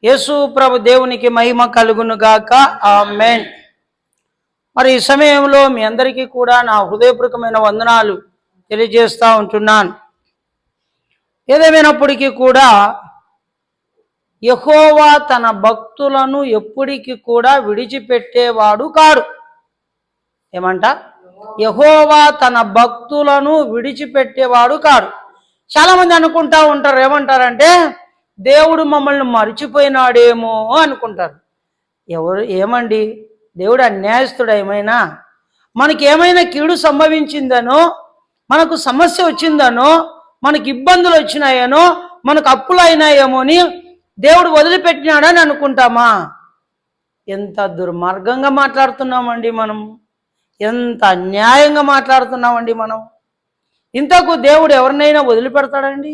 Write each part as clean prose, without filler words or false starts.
యేసు ప్రభు దేవునికి మహిమ కలుగును గాక. ఆమేన్. మరి ఈ సమయంలో మీ అందరికీ కూడా నా హృదయపూర్వకమైన వందనాలు తెలియజేస్తూ ఉంటున్నాను. ఏదేమైనప్పటికీ కూడా యెహోవా తన భక్తులను ఎప్పటికీ కూడా విడిచిపెట్టేవాడు కాడు. ఏమంట? యెహోవా తన భక్తులను విడిచిపెట్టేవాడు కాడు. చాలామంది అనుకుంటా ఉంటారు, ఏమంటారంటే దేవుడు మమ్మల్ని మర్చిపోయినాడేమో అనుకుంటారు. ఏమండి, దేవుడు అన్యాయస్తుడు? ఏమైనా మనకి ఏమైనా కీడు సంభవించిందనో, మనకు సమస్య వచ్చిందనో, మనకు ఇబ్బందులు వచ్చినాయనో, మనకు అప్పులు అయినాయేమో అని దేవుడు వదిలిపెట్టినాడని అనుకుంటామా? ఎంత దుర్మార్గంగా మాట్లాడుతున్నామండి మనం, ఎంత అన్యాయంగా మాట్లాడుతున్నామండి మనం. ఇంతకు దేవుడు ఎవరినైనా వదిలిపెడతాడండి?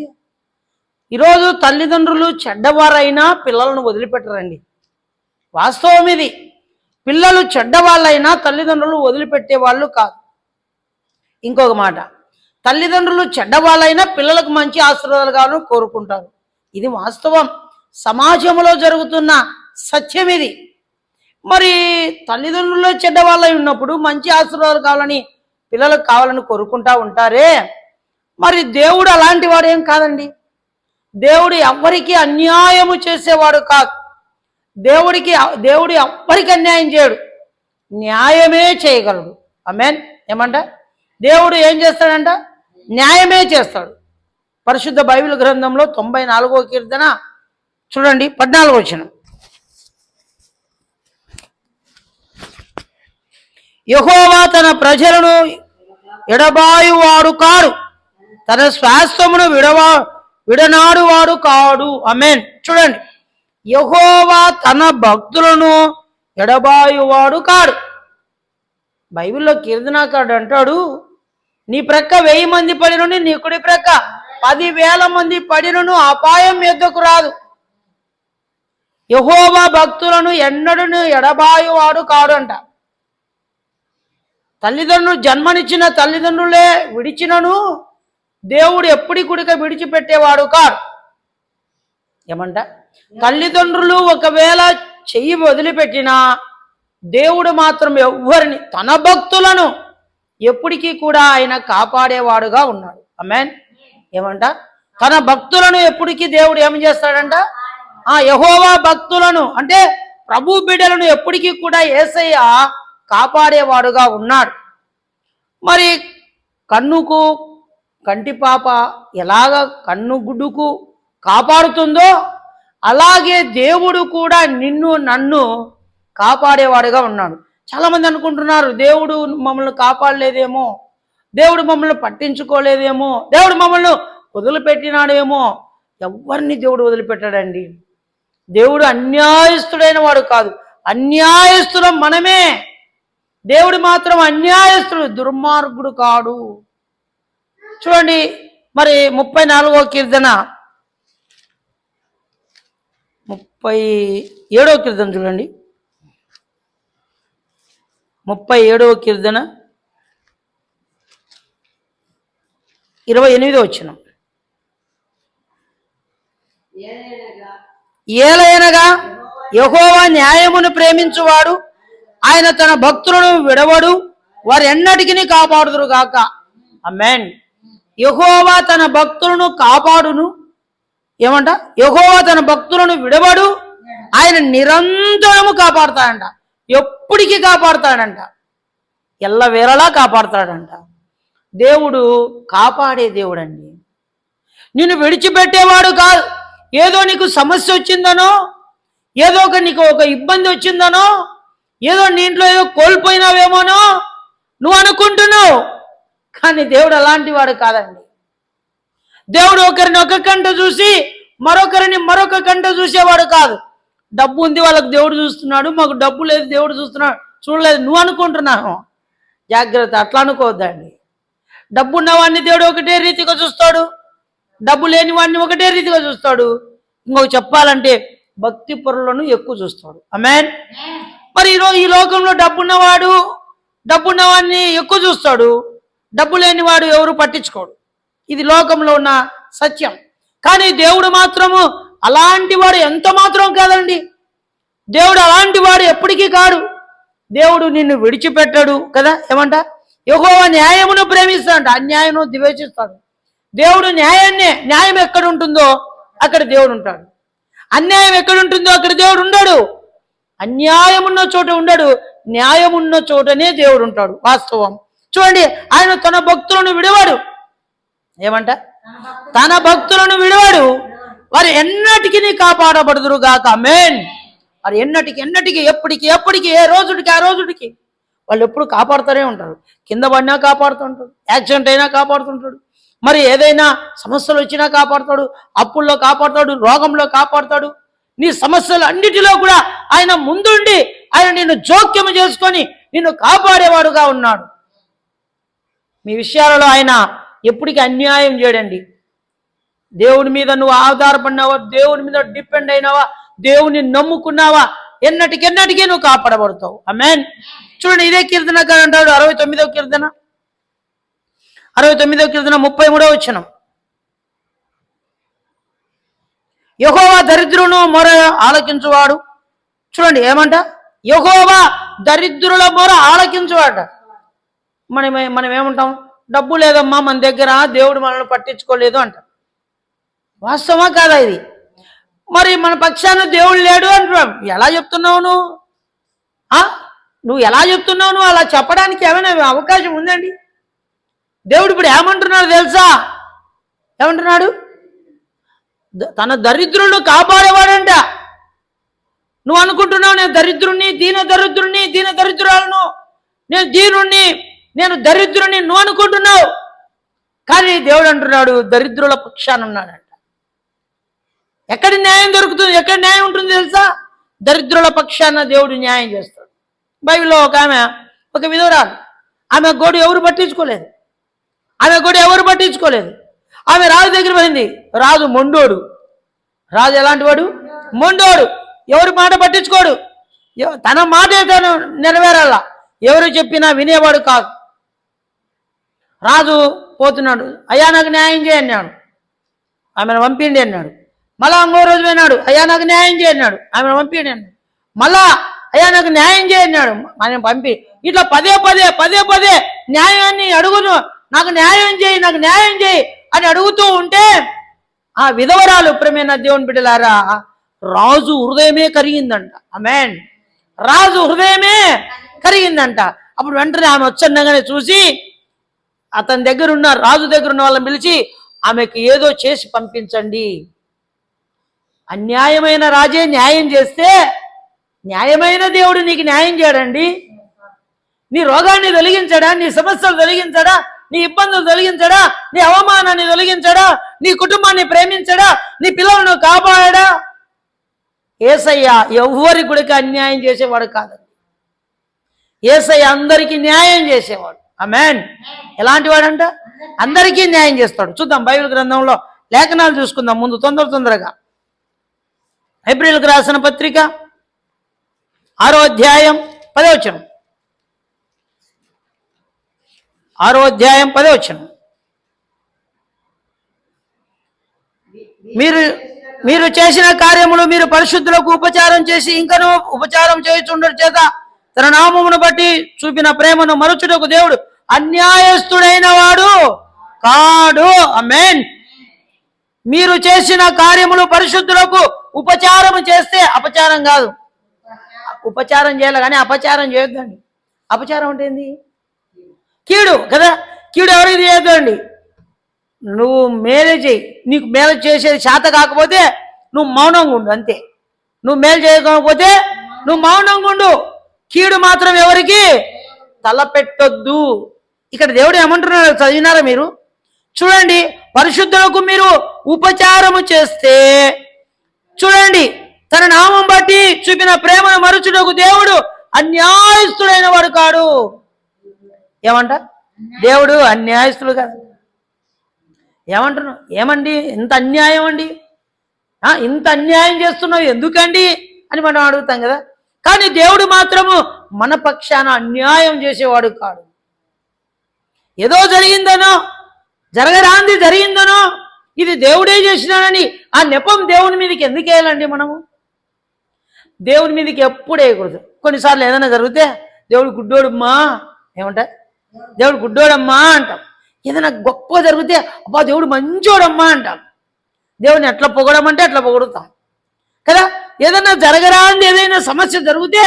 ఈరోజు తల్లిదండ్రులు చెడ్డవారైనా పిల్లలను వదిలిపెట్టరండి. వాస్తవం ఇది. పిల్లలు చెడ్డవాళ్ళైనా తల్లిదండ్రులు వదిలిపెట్టే వాళ్ళు కాదు. ఇంకొక మాట, తల్లిదండ్రులు చెడ్డవాళ్ళైనా పిల్లలకు మంచి ఆశీర్వాదాలు కావాలని కోరుకుంటారు. ఇది వాస్తవం, సమాజంలో జరుగుతున్న సత్యం ఇది. మరి తల్లిదండ్రులు చెడ్డవాళ్ళై ఉన్నప్పుడు మంచి ఆశీర్వాదాలు కావాలని పిల్లలకు కావాలని కోరుకుంటా ఉంటారే, మరి దేవుడు అలాంటి వాడు ఏం కాదండి. దేవుడు ఎవ్వరికి అన్యాయము చేసేవాడు కాదు. దేవుడు ఎవ్వరికి అన్యాయం చేయడు, న్యాయమే చేయగలడు. ఆమేన్. ఏమంట? దేవుడు ఏం చేస్తాడంట? న్యాయమే చేస్తాడు. పరిశుద్ధ బైబిల్ గ్రంథంలో 94వ కీర్తన చూడండి, 14వ వచనం. యెహోవా తన ప్రజలను ఎడబాయువాడు కాడు, తన స్వాస్థ్యమును విడనాడు వాడు కాడు. ఆమేన్. చూడండి, యెహోవా తన భక్తులను ఎడబాయువాడు కాడు. బైబిల్లో కీర్తనాకారుడు అంటాడు, నీ ప్రక్క 1000 మంది పడినను, నీ కుడి ప్రక్క 10,000 మంది పడినను అపాయం ఎద్దకు రాదు. యెహోవా భక్తులను ఎన్నడూ ఎడబాయువాడు కాడు అంట. తల్లిదండ్రులు జన్మనిచ్చిన తల్లిదండ్రులే విడిచినను దేవుడు ఎప్పటి కుడిక విడిచిపెట్టేవాడు కాడు. ఏమంట? తల్లిదండ్రులు ఒకవేళ చెయ్యి వదిలిపెట్టినా దేవుడు మాత్రం ఎవ్వరిని, తన భక్తులను ఎప్పటికీ కూడా ఆయన కాపాడేవాడుగా ఉన్నాడు. ఆమేన్. ఏమంట? తన భక్తులను ఎప్పటికీ దేవుడు ఏం చేస్తాడంట? యెహోవా భక్తులను అంటే ప్రభు బిడ్డలను ఎప్పటికీ కూడా యేసయ్య కాపాడేవాడుగా ఉన్నాడు. మరి కన్నుకు కంటిపాప ఎలాగ కన్ను గుడ్డుకు కాపాడుతుందో అలాగే దేవుడు కూడా నిన్ను నన్ను కాపాడేవాడుగా ఉన్నాడు. చాలామంది అనుకుంటున్నారు దేవుడు మమ్మల్ని కాపాడలేదేమో, దేవుడు మమ్మల్ని పట్టించుకోలేదేమో, దేవుడు మమ్మల్ని వదిలిపెట్టినాడేమో. ఎవరిని దేవుడు వదిలిపెట్టాడండి? దేవుడు అన్యాయస్తుడైన వాడు కాదు, అన్యాయస్తులం మనమే. దేవుడు మాత్రం అన్యాయస్తుడు, దుర్మార్గుడు కాడు. చూడండి, మరి 34వ కీర్తన 37వ కీర్తన చూడండి, 37వ కీర్తన 28వ వచనం. ఏలయనగా యెహోవా న్యాయమును ప్రేమించువాడు, ఆయన తన భక్తులను విడవడు, వారు ఎన్నటికీ కాపాడుదురు గాక. ఆమేన్. యెహోవా తన భక్తులను కాపాడును. ఏమంట? యెహోవా తన భక్తులను విడవడు, ఆయన నిరంతరము కాపాడుతాడంట, ఎప్పటికీ కాపాడుతాడంట, ఎల్లవేళలా కాపాడుతాడంట. దేవుడు కాపాడే దేవుడు అండి. నిన్ను విడిచిపెట్టేవాడు కాదు. ఏదో నీకు సమస్య వచ్చిందనో, ఏదో నీకు ఒక ఇబ్బంది వచ్చిందనో, ఏదో నీ ఇంట్లో ఏదో కోల్పోయినావేమోనో నువ్వు అనుకుంటున్నావు, కానీ దేవుడు అలాంటి వాడు కాదండి. దేవుడు ఒకరిని ఒక కంట చూసి మరొకరిని మరొక కంట చూసేవాడు కాదు. డబ్బు ఉంది వాళ్ళకి దేవుడు చూస్తున్నాడు, మాకు డబ్బు లేదు దేవుడు చూస్తున్నాడు చూడలేదు నువ్వు అనుకుంటున్నావు. జాగ్రత్త, అట్లా అనుకోవద్దండి. డబ్బు ఉన్నవాడిని దేవుడు ఒకటే రీతిగా చూస్తాడు, డబ్బు లేని వాడిని ఒకటే రీతిగా చూస్తాడు. ఇంకొక చెప్పాలంటే భక్తి పరులను ఎక్కువ చూస్తాడు. ఆమేన్. మరి ఈరోజు ఈ లోకంలో డబ్బున్నవాడిని ఎక్కువ చూస్తాడు, డబ్బు లేనివాడు ఎవరు పట్టించుకోడు. ఇది లోకంలో ఉన్న సత్యం. కానీ దేవుడు మాత్రము అలాంటి వాడు ఎంత మాత్రం కాదండి. దేవుడు అలాంటి వాడు ఎప్పటికీ కాడు. దేవుడు నిన్ను విడిచిపెట్టాడు కదా. ఏమంట? యెహోవా న్యాయమును ప్రేమిస్తాడంట, అన్యాయమును ద్వేషిస్తాడు. దేవుడు న్యాయం ఎక్కడ ఉంటుందో అక్కడ దేవుడు ఉంటాడు. అన్యాయం ఎక్కడ ఉంటుందో అక్కడ దేవుడు ఉండడు. అన్యాయం ఉన్న చోట ఉండడు, న్యాయం ఉన్న చోటనే దేవుడు ఉంటాడు. వాస్తవం. చూడండి, ఆయన తన భక్తులను విడవాడు. ఏమంట? తన భక్తులను విడవాడు, వారు ఎన్నటికి కాపాడబడుదురు గాక. ఆమేన్. వారు ఎన్నటికి ఎప్పటికి ఏ రోజుడికి ఆ రోజుడికి వాళ్ళు ఎప్పుడు కాపాడుతూనే ఉంటారు. కింద పడినా కాపాడుతుంటాడు, యాక్సిడెంట్ అయినా కాపాడుతుంటాడు, మరి ఏదైనా సమస్యలు వచ్చినా కాపాడుతాడు, అప్పుల్లో కాపాడుతాడు, రోగంలో కాపాడుతాడు. నీ సమస్యలు అన్నిటిలో కూడా ఆయన ముందుండి ఆయన నిన్ను జోక్యం చేసుకొని నిన్ను కాపాడేవాడుగా ఉన్నాడు. మీ విషయాలలో ఆయన ఎప్పటికీ అన్యాయం చేయడండి. దేవుని మీద నువ్వు ఆధారపడినావా, దేవుని మీద డిపెండ్ అయినావా, దేవుని నమ్ముకున్నావా, ఎన్నటికి నువ్వు కాపాడబడతావు. ఆమేన్. చూడండి, ఇదే కీర్తనకారు అంటాడు 69వ కీర్తన 33వ వచనం. యెహోవా దరిద్రులను మొర ఆలకించువాడు. చూడండి ఏమంట? యెహోవా దరిద్రుల మొర ఆలకించువాడ. మనం ఏమంటాం? డబ్బు లేదమ్మా మన దగ్గర, దేవుడు మనల్ని పట్టించుకోలేదు అంట. వాస్తవమా కాదా ఇది? మరి మన పక్షాన దేవుడు లేడు అంటున్నాం. ఎలా చెప్తున్నావు నువ్వు ఎలా చెప్తున్నావు? నువ్వు అలా చెప్పడానికి ఏమైనా అవకాశం ఉందండి? దేవుడు ఇప్పుడు ఏమంటున్నాడు తెలుసా? ఏమంటున్నాడు? తన దరిద్రులను కాపాడేవాడంట. నువ్వు అనుకుంటున్నావు నేను దరిద్రుణ్ణి, దీన దరిద్రురాలను, నేను దీనుణ్ణి, నేను దరిద్రుని నువ్వు అనుకుంటున్నావు. కానీ దేవుడు అంటున్నాడు దరిద్రుల పక్షాన ఉన్నాడంట. ఎక్కడ న్యాయం దొరుకుతుంది, ఎక్కడ న్యాయం ఉంటుంది తెలుసా? దరిద్రుల పక్షాన దేవుడు న్యాయం చేస్తాడు. బైబిల్లో ఒక విధవరాలు, ఆమె గోడు ఎవరు పట్టించుకోలేదు. ఆమె రాజు దగ్గర పోయింది. రాజు మొండోడు. రాజు ఎలాంటి వాడు? మొండోడు. ఎవరి మాట పట్టించుకోడు. తన మాటే తను నెరవేరాల, ఎవరు చెప్పినా వినేవాడు కాదు. రాజు పోతున్నాడు, అయ్యా నాకు న్యాయం చేయన్నాడు, ఆమెను పంపిండి అన్నాడు. మళ్ళా ఇంకో రోజు పోయినాడు, అయ్యా నాకు న్యాయం చేయన్నాడు, ఆమెను పంపిండి అన్నాడు. మళ్ళా అయ్యా నాకు న్యాయం చేయన్నాడు, ఆయన పంపి. ఇట్లా పదే న్యాయాన్ని అడుగును, నాకు న్యాయం చేయి అని అడుగుతూ ఉంటే ఆ విధవరాలు, ప్రేమైన దేవుని బిడ్డలారా, రాజు హృదయమే కరిగిందంట. ఆమేన్. రాజు హృదయమే కరిగిందంట. అప్పుడు వెంటనే ఆమె వచ్చన్నగానే చూసి రాజు దగ్గర ఉన్న వాళ్ళని పిలిచి ఆమెకు ఏదో చేసి పంపించండి. అన్యాయమైన రాజే న్యాయం చేస్తే న్యాయమైన దేవుడు నీకు న్యాయం చేయడండి. నీ రోగాన్ని తొలగించడా, నీ సమస్యలు తొలగించడా, నీ ఇబ్బందులు తొలగించడా, నీ అవమానాన్ని తొలగించడా, నీ కుటుంబాన్ని ప్రేమించడా, నీ పిల్లలను కాపాడా? యేసయ్య ఎవ్వరి గుడికి అన్యాయం చేసేవాడు కాదండి. యేసయ్య అందరికీ న్యాయం చేసేవాడు. ఆమేన్. ఎలాంటి వాడంట? అందరికీ న్యాయం చేస్తాడు. చూద్దాం బైబిల్ గ్రంథంలో లేఖనాలు చూసుకుందాం ముందు తొందరగా. హెబ్రీయులకు రాసిన పత్రిక 6వ అధ్యాయం 10వ వచనం. 6వ అధ్యాయం 10వ వచనం. మీరు చేసిన కార్యములు మీరు పరిశుద్ధులకు ఉపచారం చేసి ఇంకనూ ఉపచారం చేయుచుండడం చేత తన నామమును బట్టి చూపిన ప్రేమను మరుచుటకు దేవుడు అన్యాయస్తుడైన వాడు కాడు. ఆమేన్. మీరు చేసిన కార్యములు పరిశుద్ధులకు ఉపచారం చేస్తే, అపచారం కాదు, ఉపచారం చేయాలి కానీ అపచారం చేయొద్దండి. అపచారం అంటే ఏంది? కీడు కదా. కీడు ఎవరికి చేయొద్దండి. నువ్వు మేలు చేయి, నీకు మేలు చేసేది చేత కాకపోతే నువ్వు మౌనంగా ఉండు, అంతే. నువ్వు మేలు చేయకపోతే నువ్వు మౌనంగా ఉండు. కీడు మాత్రం ఎవరికి తలపెట్టొద్దు. ఇక్కడ దేవుడు ఏమంటున్నాడు చదివినారా మీరు? చూడండి, పరిశుద్ధులకు మీరు ఉపచారము చేస్తే, చూడండి, తన నామం బట్టి చూపిన ప్రేమను మరుచుటకు దేవుడు అన్యాయస్తుడైన వాడు కాడు. ఏమంట? దేవుడు అన్యాయస్తుడు కాదు. ఏమంటున్నావు? ఏమండి ఇంత అన్యాయం అండి, ఇంత అన్యాయం చేస్తున్నావు ఎందుకండి అని మనం అడుగుతాం కదా. కానీ దేవుడు మాత్రము మన పక్షాన అన్యాయం చేసేవాడు కాడు. ఏదో జరిగిందనో, జరగరాంది జరిగిందనో, ఇది దేవుడే చేసినాడని ఆ నెపం దేవుని మీదకి ఎందుకు వేయాలండి మనము? దేవుని మీదకి ఎప్పుడు వేయకూడదు. కొన్నిసార్లు ఏదైనా జరిగితే దేవుడు గుడ్డోడమ్మా ఏమంటా, దేవుడు గుడ్డోడమ్మా అంటాం. ఏదైనా గొప్ప జరిగితే అబ్బా దేవుడు మంచోడమ్మా అంటాం. దేవుని ఎట్లా పొగడమంటే అట్లా పొగుడుతాం కదా. ఏదైనా జరగరాంది ఏదైనా సమస్య జరిగితే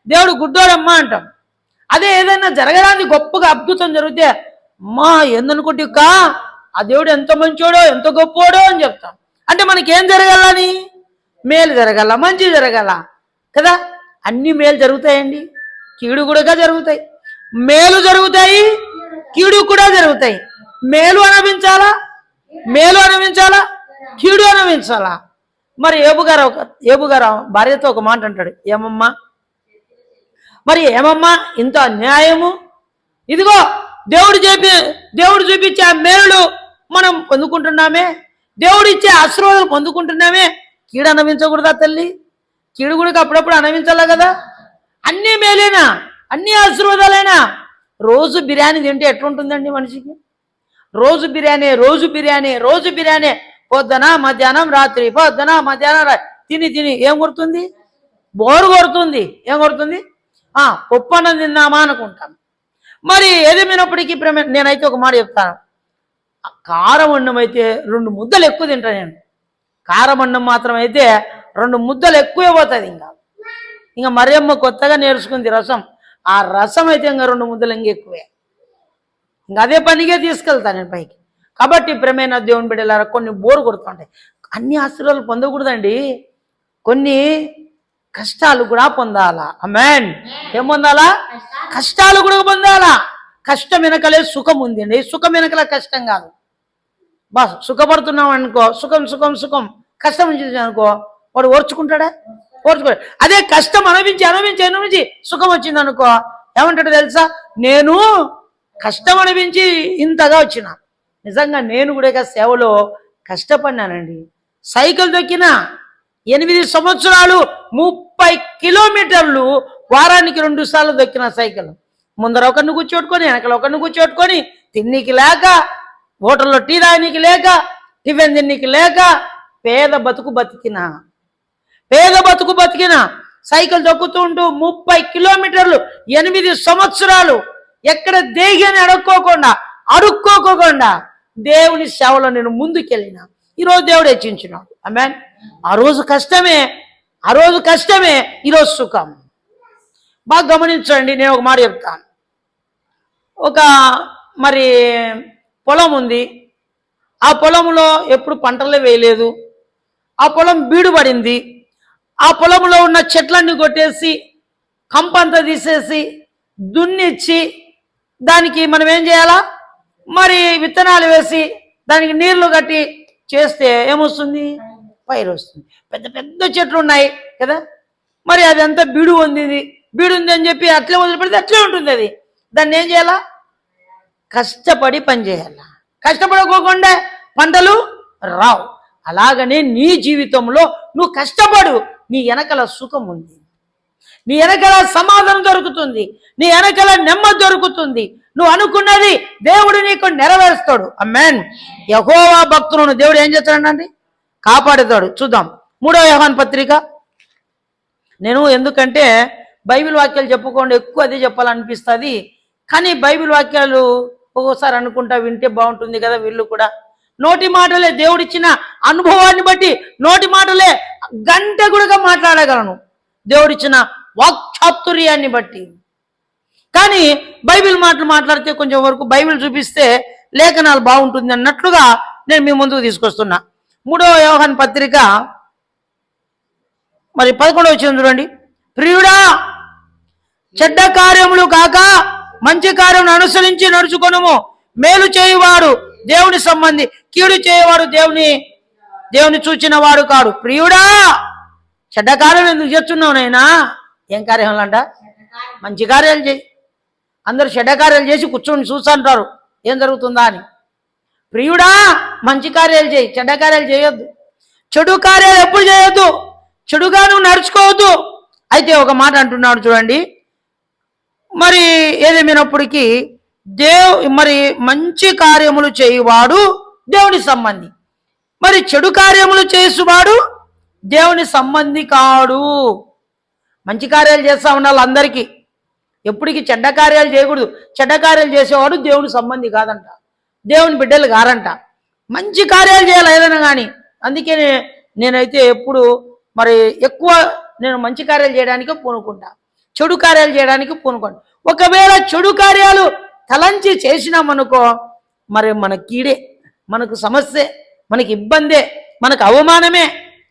దేవుడు గుడ్డోడమ్మా అంటాం. అదే ఏదైనా జరగరాంది గొప్పగా అద్భుతం జరిగితే అమ్మా ఏందనుకుంటుక్క ఆ దేవుడు ఎంత మంచోడో ఎంత గొప్పోడో అని చెప్తాం. అంటే మనకేం జరగాలని? మేలు జరగాల, మంచి జరగాల కదా. అన్ని మేలు జరుగుతాయండి, కీడు కూడా జరుగుతాయి. మేలు జరుగుతాయి, కీడు కూడా జరుగుతాయి. మేలు అనుభవించాలా, కీడు అనుభవించాలా? మరి ఏబు గారు భార్యతో ఒక మాట అంటాడు, ఏమమ్మా ఇంత అన్యాయము? ఇదిగో దేవుడు చూపించే ఆ మేలు మనం పొందుకుంటున్నామే, దేవుడు ఇచ్చే ఆశీర్వాదాలు పొందుకుంటున్నామే. కీడు అనుభవించకూడదా తల్లి? కీడు కూడా అప్పుడప్పుడు అనుభవించాలా కదా. అన్నీ మేలేనా, అన్ని ఆశీర్వాదాలైనా. రోజు బిర్యానీ తింటే ఎట్లుంటుందండి మనిషికి? రోజు బిర్యానీ పొద్దున మధ్యాహ్నం రాత్రి, పొద్దున మధ్యాహ్నం తిని ఏం కొడుతుంది? బోరు కొడుతుంది. ఏం కొడుతుంది? పప్పు అన్నం తిందామా అనుకుంటాను. మరి ఏదేమైనప్పటికీ నేనైతే ఒక మాట చెప్తాను, కారం అన్నం అయితే 2 ముద్దలు ఎక్కువ తింటా నేను. కారం అన్నం మాత్రం అయితే 2 ముద్దలు ఎక్కువే పోతుంది. ఇంకా మరియమ్మ కొత్తగా నేర్చుకుంది రసం. ఆ రసం అయితే ఇంకా 2 ముద్దలు ఎక్కువే. ఇంకా అదే పనిగా తీసుకెళ్తాను నేను పైకి. కాబట్టి ప్రేమైన దేవుని బిడ్డలారా, కొన్ని బోరు కొడుతుంటాయి. అన్ని ఆశీర్వాదాలు పొందకూడదండి, కొన్ని కష్టాలు కూడా పొందాలా. ఆమేన్. ఏం పొందాలా? కష్టాలు కూడా పొందాలా. కష్టం వెనకలే సుఖం ఉంది అండి, సుఖం వెనకలే కష్టం కాదు. సుఖపడుతున్నాం అనుకో, సుఖం కష్టం నుంచి అనుకో వాడు ఓర్చుకుంటాడా? ఓర్చుకోడు. అదే కష్టం అనుభవించి సుఖం వచ్చింది అనుకో ఏమంటాడు తెలుసా? నేను కష్టం అనిపించి ఇంతగా వచ్చిన. నిజంగా నేను కూడా సేవలో కష్టపడినానండి. సైకిల్ దొక్కిన 8 సంవత్సరాలు 30 కిలోమీటర్లు వారానికి 2 సార్లు దొక్కిన సైకిల్. ముందర ఒకరిని కూర్చోట్టుకొని వెనకలు ఒకరిని కూర్చోట్టుకొని, తిన్నికి లేక, హోటల్లో టీ తాగనీకి లేక, టిఫిన్ తిన్నికి లేక పేద బతుకు బతికిన సైకిల్ దొక్కుతూ ఉంటూ 30 కిలోమీటర్లు 8 సంవత్సరాలు ఎక్కడ దేగిని అడుక్కోకుండా దేవుని సేవలో నేను ముందుకెళ్ళిన. ఈరోజు దేవుడు హెచ్చించినాడు. ఆమేన్. ఆ రోజు కష్టమే ఈరోజు సుఖం. బాగా గమనించండి, నేను ఒక మాట చెప్తాను. ఒక మరి పొలం ఉంది. ఆ పొలంలో ఎప్పుడు పంటలే వేయలేదు. ఆ పొలం బీడు పడింది. ఆ పొలంలో ఉన్న చెట్లన్నీ కొట్టేసి కంపంతా తీసేసి దున్నిచ్చి దానికి మనం ఏం చేయాలా? మరి విత్తనాలు వేసి దానికి నీళ్లు కట్టి చేస్తే ఏమొస్తుంది? పైరు వస్తుంది. పెద్ద పెద్ద చెట్లు ఉన్నాయి కదా. మరి అదంతా బీడు ఉంది అని చెప్పి అట్లే వదిలిపెడితే అట్లే ఉంటుంది. అది దాన్ని ఏం చేయాలా? కష్టపడి పని చేయాలా. కష్టపడకోకుండా పంటలు రావు. అలాగనే నీ జీవితంలో నువ్వు కష్టపడు, నీ వెనకల సుఖం ఉంది, నీ వెనకల సమాధానం దొరుకుతుంది, నీ వెనకల నెమ్మది దొరుకుతుంది. నువ్వు అనుకున్నది దేవుడు నీకు నెరవేరుస్తాడు. ఆమేన్. యెహోవా భక్తులను దేవుడు ఏం చేస్తాడండి? కాపాడుతాడు. చూద్దాం 3వ యోహాను పత్రిక. నేను ఎందుకంటే బైబిల్ వాక్యాలు చెప్పుకోండి, ఎక్కువ అదే చెప్పాలనిపిస్తుంది. కానీ బైబిల్ వాక్యాలు ఒక్కోసారి అనుకుంటా వింటే బాగుంటుంది కదా. వీళ్ళు కూడా నోటి మాటలే, దేవుడిచ్చిన అనుభవాన్ని బట్టి నోటి మాటలే గంట కూడా మాట్లాడగలను, దేవుడిచ్చిన వాక్చాతుర్యాన్ని బట్టి. కానీ బైబిల్ మాటలు మాట్లాడితే కొంచెం వరకు బైబిల్ చూపిస్తే లేఖనాలు బాగుంటుంది అన్నట్లుగా నేను మీ ముందుకు తీసుకొస్తున్నా. 3వ యోహాను పత్రిక మరి 11వ వచనం చూడండి. ప్రియుడా, చెడ్డ కార్యములు కాక మంచి కార్యమును అనుసరించి నడుచుకొనుము. మేలు చేయువాడు దేవుని సంబంధి, కీడు చేయవాడు దేవుని చూచిన వాడు కాడు. ప్రియుడా, చెడ్డ కార్యం ఎందుకు చేస్తున్నావు నైనా? ఏం కార్యాలు అంట? మంచి కార్యాలు చేయి. అందరూ చెడ్డ కార్యాలు చేసి కూర్చొని చూస్తుంటారు ఏం జరుగుతుందా అని. ప్రియుడా, మంచి కార్యాలు చేయి, చెడ్డ కార్యాలు చేయొద్దు. చెడు కార్యాలు ఎప్పుడు చేయొద్దు, చెడుగా నువ్వు నడుచుకోవద్దు. అయితే ఒక మాట అంటున్నాడు చూడండి. మరి ఏదేమైనప్పటికీ మరి మంచి కార్యములు చేయువాడు దేవుని సంబంధి, మరి చెడు కార్యములు చేసువాడు దేవుని సంబంధి కాడు. మంచి కార్యాలు చేస్తా ఉండాలి అందరికీ, ఎప్పటికీ చెడ్డ కార్యాలు చేయకూడదు. చెడ్డ కార్యాలు చేసేవాడు దేవుని సంబంధి కాదంట, దేవుని బిడ్డలు కారంట. మంచి కార్యాలు చేయాలి ఏదైనా కానీ. అందుకే నేనైతే ఎప్పుడు మరి ఎక్కువ నేను మంచి కార్యాలు చేయడానికి పూనుకుంటా, చెడు కార్యాలు చేయడానికి పూనుకుంటా. ఒకవేళ చెడు కార్యాలు తలంచి చేసినామనుకో మరి మన కీడే, మనకు సమస్యే, మనకి ఇబ్బందే, మనకు అవమానమే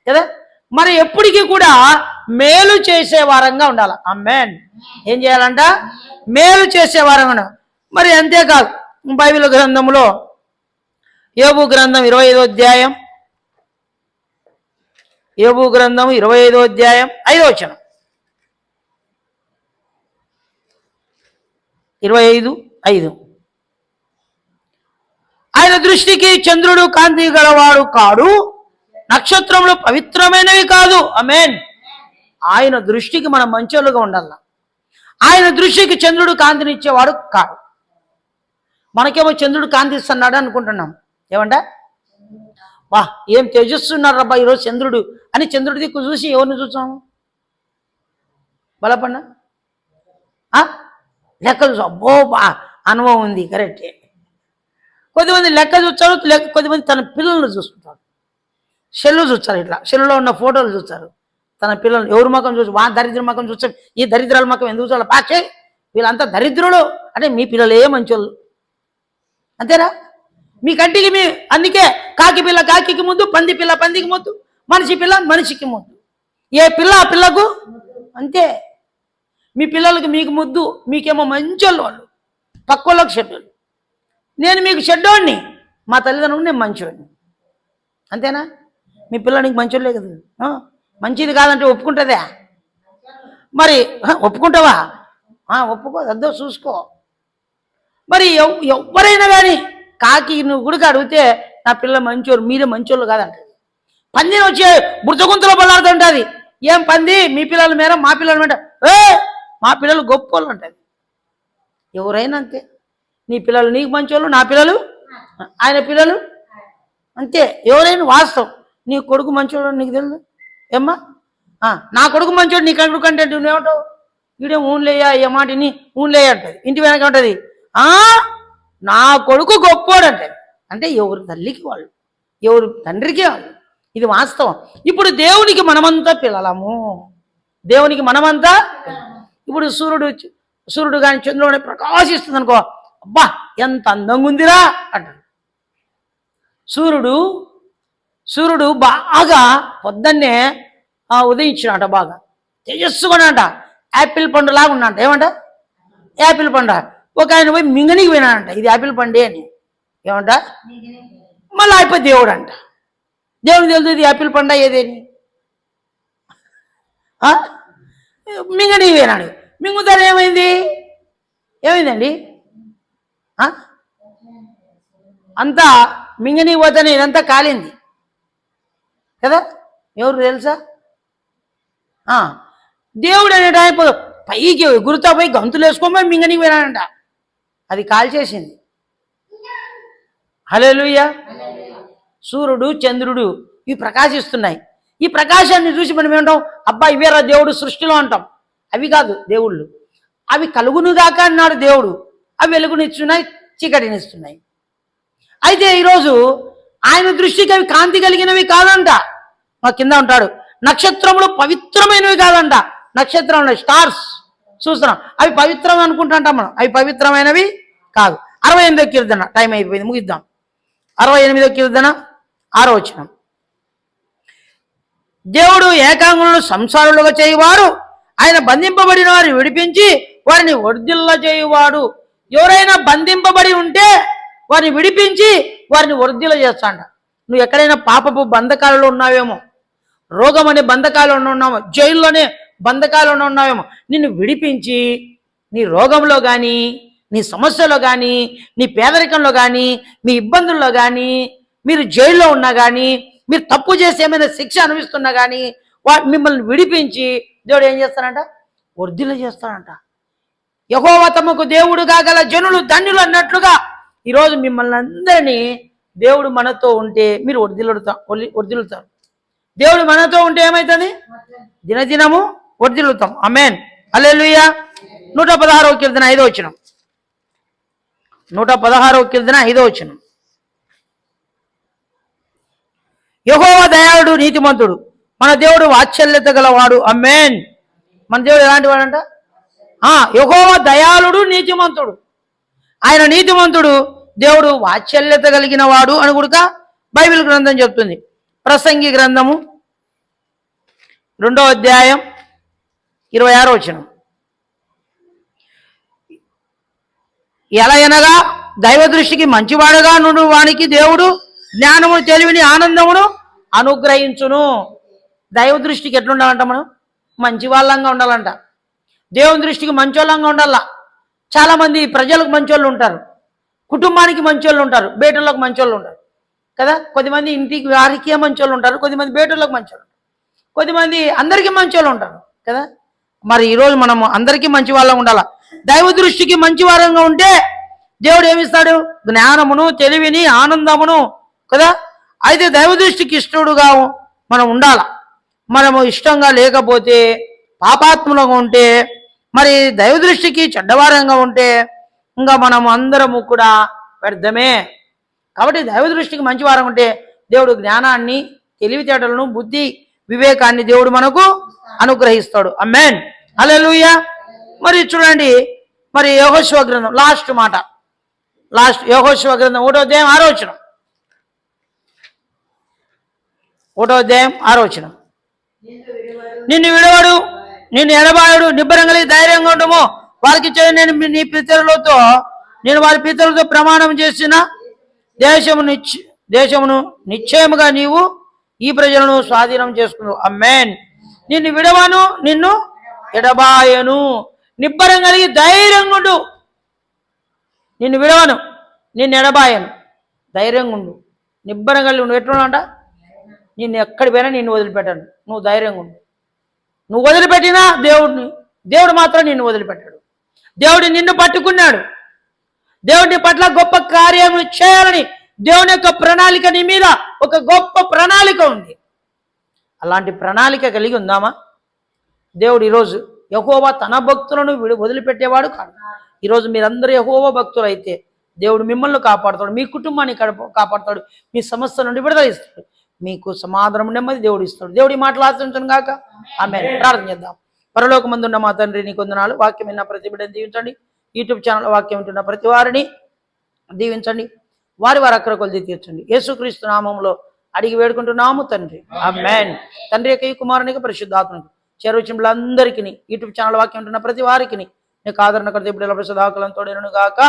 కదా. మరి ఎప్పటికీ కూడా మేలు చేసే వారంగా ఉండాలి. ఆమేన్. ఏం చేయాలంట? మేలు చేసే వారంగా ఉండాలి. మరి అంతేకాదు, బైబిల్ గ్రంథంలో యోబు గ్రంథం 25వ అధ్యాయం, యోబు గ్రంథం 25వ అధ్యాయం 5వ వచనం, 25:5. ఆయన దృష్టికి చంద్రుడు కాంతి గలవాడు కాడు, నక్షత్రములు పవిత్రమైనవి కాదు. ఆమేన్. ఆయన దృష్టికి మనం మంచోళ్ళుగా ఉండాల. ఆయన దృష్టికి చంద్రుడు కాంతినిచ్చేవాడు కాడు. మనకేమో చంద్రుడు కాంతి ఇస్తున్నాడు అనుకుంటున్నాం. ఏమంట? వా ఏం తేజస్సున్నారు రబ్బా ఈరోజు చంద్రుడు అని చంద్రుడి దిక్కు చూసి ఎవరిని చూసాము? బలపడినా లెక్క చూసాం. అబ్బో బా అనుభవం ఉంది, కరెక్టే. కొద్దిమంది లెక్క చూస్తారు, కొద్దిమంది తన పిల్లలను చూస్తుంటారు. సెల్లు చూస్తారు, ఇట్లా సెల్లులో ఉన్న ఫోటోలు చూస్తారు. తన పిల్లలు ఎవరి ముఖం చూసి వా దరిద్ర ముఖం చూస్తారు. ఈ దరిద్రాల ముఖం ఎందుకు చూడాలి? పాచే వీళ్ళంతా దరిద్రులు అంటే మీ పిల్లలే మంచోళ్ళు, అంతేనా? మీ కంటికి మీ అందుకే కాకి పిల్ల కాకికి ముద్దు, పంది పిల్ల పందికి ముద్దు, మనిషి పిల్ల మనిషికి ముద్దు. ఏ పిల్ల ఆ పిల్లకు అంతే. మీ పిల్లలకి మీకు ముద్దు, మీకేమో మంచోళ్ళు, వాళ్ళు పక్కోళ్ళకి చెడ్డోళ్ళు. నేను మీకు చెడ్డోడిని, మా తల్లిదండ్రులు నేను మంచోడిని, అంతేనా? మీ పిల్లనికి మంచోళ్ళే కదా. మంచిది కాదంటే ఒప్పుకుంటుందా? మరి ఒప్పుకుంటావా? ఒప్పుకో, అద్దో చూసుకో. మరి ఎవరైనా కానీ కాకి నువ్వు గుడికి అడిగితే నా పిల్ల మంచోరు, మీరే మంచోళ్ళు కాదంటది. పందిని వచ్చే బుర్జగుంతలో బలాడుతుంటుంది. ఏం పంది మీ పిల్లల మేర మా పిల్లల మేర మా పిల్లలు గొప్పోళ్ళు అంటది. ఎవరైనా అంతే. నీ పిల్లలు నీకు మంచోళ్ళు, నా పిల్లలు ఆయన పిల్లలు అంతే. ఎవరైనా వాస్తవం. నీ కొడుకు మంచోడు నీకు తెలుసు ఏమ్మా? నా కొడుకు మంచోడు నీ కొడుకు అంటే నువ్వేమంటావు? వీడే ఊన్లేయా ఏ మాటిని ఊన్లేయ అంటది. ఇంటి వెనక ఉంటుంది నా కొడుకు గొప్పోడు అంటది. అంటే ఎవరు తల్లికి వాళ్ళు, ఎవరు తండ్రికి వాళ్ళు. ఇది వాస్తవం. ఇప్పుడు దేవునికి మనమంతా పిల్లలము, దేవునికి మనమంతా. ఇప్పుడు సూర్యుడు కానీ చంద్రుడు ప్రకాశిస్తుంది అనుకో, అబ్బా ఎంత అందంగా ఉందిరా అంటాడు. సూర్యుడు బాగా పొద్దున్నే ఉదయించినట, బాగా తేజస్సుకున్నాట, యాపిల్ పండు లాగా ఉన్నట. ఏమంట? యాపిల్ పండు. ఒక ఆయన పోయి మింగనికి పోయినాడంట, ఇది యాపిల్ పండే అని. ఏమంట? మళ్ళీ అయిపోయి దేవుడు అంట. దేవుడికి తెలుసు ఇది యాపిల్ పండ ఏదేని. మింగనికి పోయినాడు. మింగుతారు ఏమైందండి? అంతా మింగనికి పోతానే ఇదంతా కాలింది కదా. ఎవరు తెలుసా? దేవుడు అనేట పైకి గురుతా పోయి గంతులు వేసుకోమని మింగనికి పోయినాడంట. అది కాల్చేసింది. హల్లెలూయా. సూర్యుడు చంద్రుడు ఇవి ప్రకాశిస్తున్నాయి. ఈ ప్రకాశాన్ని చూసి మనం ఏమంటాం? అబ్బా ఇవేరా దేవుడు సృష్టిలో అంటాం. అవి కాదు దేవుళ్ళు. అవి కలుగును దాకా అన్నాడు దేవుడు. అవి వెలుగునిస్తున్నాయి, చీకటినిస్తున్నాయి. అయితే ఈరోజు ఆయన దృష్టికి అవి కాంతి కలిగినవి కాదంట. మా కింద ఉంటాడు, నక్షత్రములు పవిత్రమైనవి కాదంట. నక్షత్రం స్టార్స్ చూస్తున్నాం, అవి పవిత్రం అనుకుంటుంటాం మనం. అవి పవిత్రమైనవి కాదు. 68వ కీర్తన, టైం అయిపోయింది, ముగిద్దాం. 68వ కీర్తన 6వ వచనం. దేవుడు ఏకాంగులను సంసారులుగా చేయువాడు, ఆయన బంధింపబడిన వారిని విడిపించి వారిని వర్ధిల్ల చేయువాడు. ఎవరైనా బంధింపబడి ఉంటే వారిని విడిపించి వారిని వర్ధిల్ల చేస్తాడ. నువ్వు ఎక్కడైనా పాపపు బంధకాలలో ఉన్నావేమో, రోగం అనే బంధకాలలో ఉన్నామో, జైల్లోనే బంధకాలలో ఉన్నావేమో, నిన్ను విడిపించి నీ రోగంలో కానీ, నీ సమస్యలో కానీ, నీ పేదరికంలో కానీ, మీ ఇబ్బందుల్లో కానీ, మీరు జైల్లో ఉన్నా కానీ, మీరు తప్పు చేసి ఏమైనా శిక్ష అనుభవిస్తున్నా కానీ మిమ్మల్ని విడిపించి దేవుడు ఏం చేస్తాడంట? వర్ధిల్ల చేస్తాడంట. యెహోవా తమకు దేవుడుగా గల జనులు ధన్యులు అన్నట్లుగా ఈరోజు మిమ్మల్ని అందరినీ దేవుడు మనతో ఉంటే మీరు వర్ధిల్లుతారు. దేవుడు మనతో ఉంటే ఏమవుతుంది? దినదినము వర్ధిల్లుతాం. ఆమేన్. హల్లెలూయా. 116వ కీర్తన 5వ వచనం. 116వ కీర్తన 5వ వచనం. యెహోవా దయాళుడు నీతిమంతుడు, మన దేవుడు వాత్సల్యత గలవాడు. ఆమేన్. మన దేవుడు ఎలాంటి వాడంట? యెహోవా దయాళుడు నీతిమంతుడు. ఆయన నీతిమంతుడు, దేవుడు వాత్సల్యత కలిగిన వాడు అని కూడా బైబిల్ గ్రంథం చెప్తుంది. ప్రసంగి గ్రంథము 2వ అధ్యాయం 26వ వచనం. ఎలా అనగా దైవ దృష్టికి మంచివాడుగా నుండి వానికి దేవుడు జ్ఞానము, తెలివిని, ఆనందమును అనుగ్రహించును. దైవ దృష్టికి ఎట్లుండాలంట? మనం మంచి వాళ్ళంగా ఉండాలంట. దేవుని దృష్టికి మంచోళ్ళంగా ఉండాల. చాలామంది ప్రజలకు మంచోళ్ళు ఉంటారు, కుటుంబానికి మంచోళ్ళు ఉంటారు, బేటలకు మంచోళ్ళు ఉంటారు కదా. కొద్దిమంది ఇంటికి వారికే మంచోళ్ళు ఉంటారు, కొద్దిమంది బేటలకు మంచోళ్ళు ఉంటారు, కొద్దిమంది అందరికీ మంచోళ్ళు ఉంటారు కదా. మరి ఈరోజు మనం అందరికీ మంచి వాళ్ళం ఉండాల. దైవ దృష్టికి మంచి వారంగా ఉంటే దేవుడు ఏమిస్తాడు? జ్ఞానమును, తెలివిని, ఆనందమును కదా. అయితే దైవ దృష్టికి ఇష్టడుగా మనం ఉండాల. మనము ఇష్టంగా లేకపోతే, పాపాత్ములుగా ఉంటే, మరి దైవ దృష్టికి చెడ్డవారంగా ఉంటే ఇంకా మనము అందరము కూడా వ్యర్థమే. కాబట్టి దైవ దృష్టికి మంచి వారం ఉంటే దేవుడు జ్ఞానాన్ని, తెలివితేటలను, బుద్ధి, వివేకాన్ని దేవుడు మనకు అనుగ్రహిస్తాడు. ఆమేన్. హల్లెలూయా. మరి చూడండి, మరి యెహోషువ గ్రంథం లాస్ట్ యెహోషువ గ్రంథం 1వ అధ్యాయం 6వ వచనం. 1వ అధ్యాయం 6వ వచనం. నిన్ను విడవడు, నిన్ను ఎడబాయుడు, నిబ్బరం కలిగి ధైర్యంగా ఉండము. వారికి నేను వారి పితరులతో ప్రమాణం చేసిన దేశమును నిశ్చయముగా నీవు ఈ ప్రజలను స్వాధీనం చేసుకున్నావు. ఆమేన్. నిన్ను విడవను, నిన్ను ఎడబాయను. నిబ్బరం కలిగి ధైర్యంగా ఉండు. నిన్ను విడవను, నిన్ను ఎడబాయను. ధైర్యంగా ఉండు, నిబ్బరం కలిగి ఉండు. ఎట్లున్నాంట? నిన్ను ఎక్కడి పోయినా నిన్ను వదిలిపెట్టాను. నువ్వు ధైర్యంగా ఉండు. నువ్వు వదిలిపెట్టినా దేవుడు మాత్రం నిన్ను వదిలిపెట్టాడు. దేవుడు నిన్ను పట్టుకున్నాడు. దేవుడి పట్ల గొప్ప కార్యం చేయాలని దేవుని యొక్క ప్రణాళిక నీ మీద ఒక గొప్ప ప్రణాళిక ఉంది. అలాంటి ప్రణాళిక కలిగి ఉందామా? దేవుడు ఈరోజు యెహోవా తన భక్తులను వదిలిపెట్టేవాడు కాదు. ఈరోజు మీరందరూ యెహోవా భక్తులు అయితే దేవుడు మిమ్మల్ని కాపాడుతాడు, మీ కుటుంబాన్ని కాపాడుతాడు, మీ సమస్య నుండి విడుదల ఇస్తాడు, మీకు సమాధానం, నెమ్మది దేవుడు ఇస్తాడు. దేవుడి మాటలు ఆచరించను గాక. ఆమేన్. ప్రార్థన చేద్దాం. పరలోకమందున్న మా తండ్రి, నీకు వందనాలు. వాక్యం విన్న ప్రతి బిడ్డను దీవించండి. యూట్యూబ్ ఛానల్ వాక్యం వింటున్న ప్రతి వారిని దీవించండి. వారి అక్కర కొలిది తీర్చండి. యేసుక్రీస్తు నామములో అడిగి వేడుకుంటున్నాము తండ్రి. ఆమేన్. తండ్రి యొక్క కుమారునికి పరిశుద్ధాత్మకు చేరువచ్చినందరికీ యూట్యూబ్ ఛానల్ వాక్యం వింటున్న ప్రతి వారికి నీకు ఆదరణ కర్త బిడ్డల ప్రసాదాకులంతో గాక.